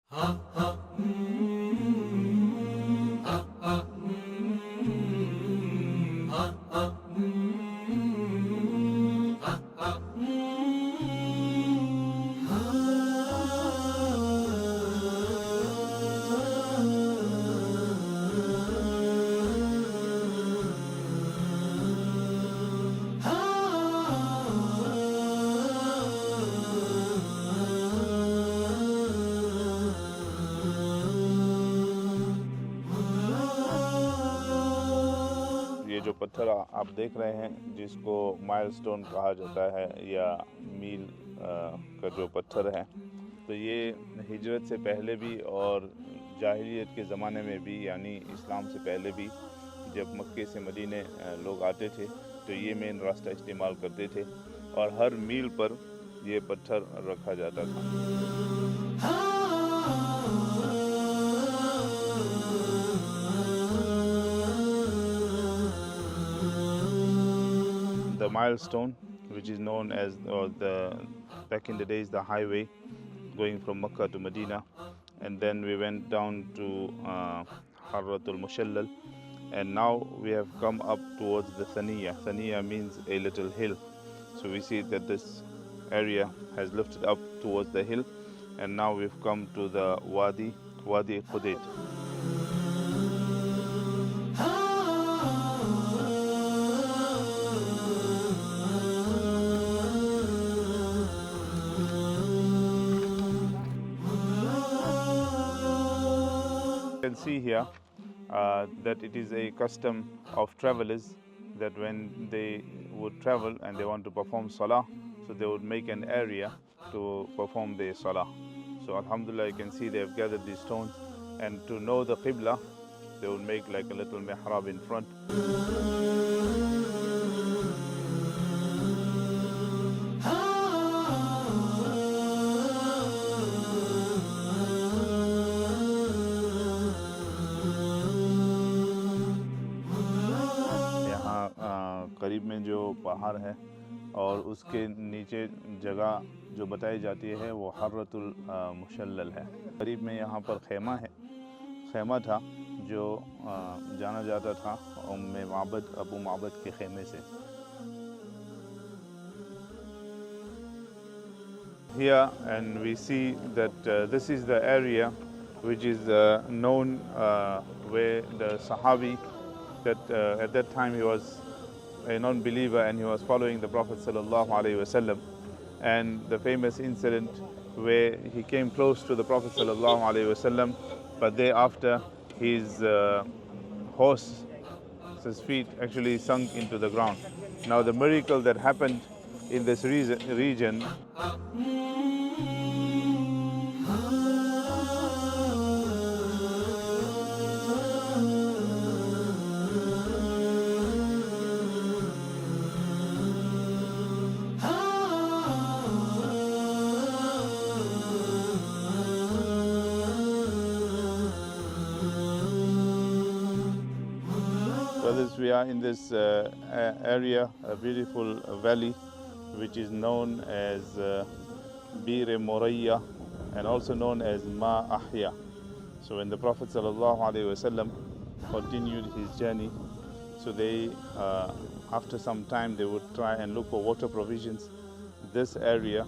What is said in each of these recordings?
ये जो पत्थर आप देख रहे हैं जिसको माइलस्टोन कहा जाता है या मील का जो पत्थर है, तो ये हिजरत से पहले भी और जाहिलियत के ज़माने में भी यानी इस्लाम से पहले भी जब मक्के से मदीने लोग आते थे तो ये मेन रास्ता इस्तेमाल करते थे और हर मील पर ये पत्थर रखा जाता था। The milestone, which is known as back in the days the highway going from Makkah to Medina, and then we went down to Harratul Mushallal, and now we have come up towards the Thaniya. Thaniya means a little hill, so we see that this area has lifted up towards the hill, and now we've come to the Wadi Qudayd. You can see here that it is a custom of travelers that when they would travel and they want to perform salah, so they would make an area to perform their salah. So alhamdulillah, you can see they have gathered these stones, and to know the qibla they would make like a little mihrab in front. करीब में जो पहाड़ है और उसके नीचे जगह जो बताई जाती है वो हर्रतुल मुशल्लल है। करीब में यहाँ पर खैमा था जो जाना जाता था अबू माबद के खेमे से। Here and we see that this is the area which is known where the Sahabi that at that time he was a non-believer and he was following the Prophet sallallahu alaihi wasallam, and the famous incident where he came close to the Prophet sallallahu alaihi wasallam, but thereafter his horse's feet actually sunk into the ground. Now the miracle that happened in this region we are in this area, a beautiful valley which is known as Bir Morayya and also known as Ma Ahya. So when the Prophet ﷺ continued his journey, so they after some time they would try and look for water provisions. This area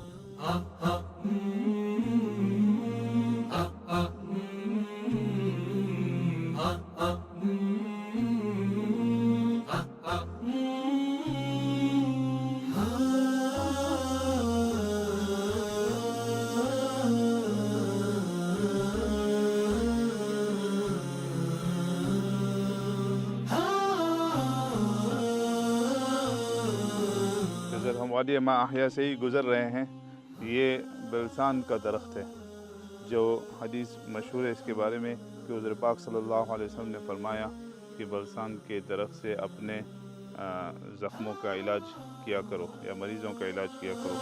वादी मा अहया से ही गुज़र रहे हैं। ये बलसान का दरख्त है जो हदीस मशहूर है इसके बारे में कि हुज़ूर पाक सल्लल्लाहु अलैहि वसल्लम ने फरमाया कि बलसान के दरख्त से अपने ज़ख्मों का इलाज किया करो या मरीज़ों का इलाज किया करो।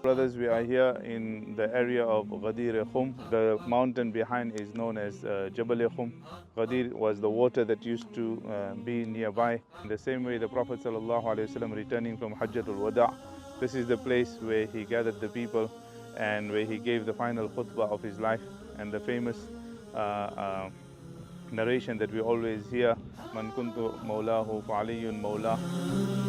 Brothers brothers, we are here in the area of Ghadir Khum. The mountain behind is known as Jabal Khum. Ghadir was the water that used to be nearby. In the same way, the Prophet ﷺ returning from Hajjatul Wada, this is the place where he gathered the people and where he gave the final khutbah of his life. And the famous narration that we always hear, Man kuntu mawlahu fa aliyun mawlah.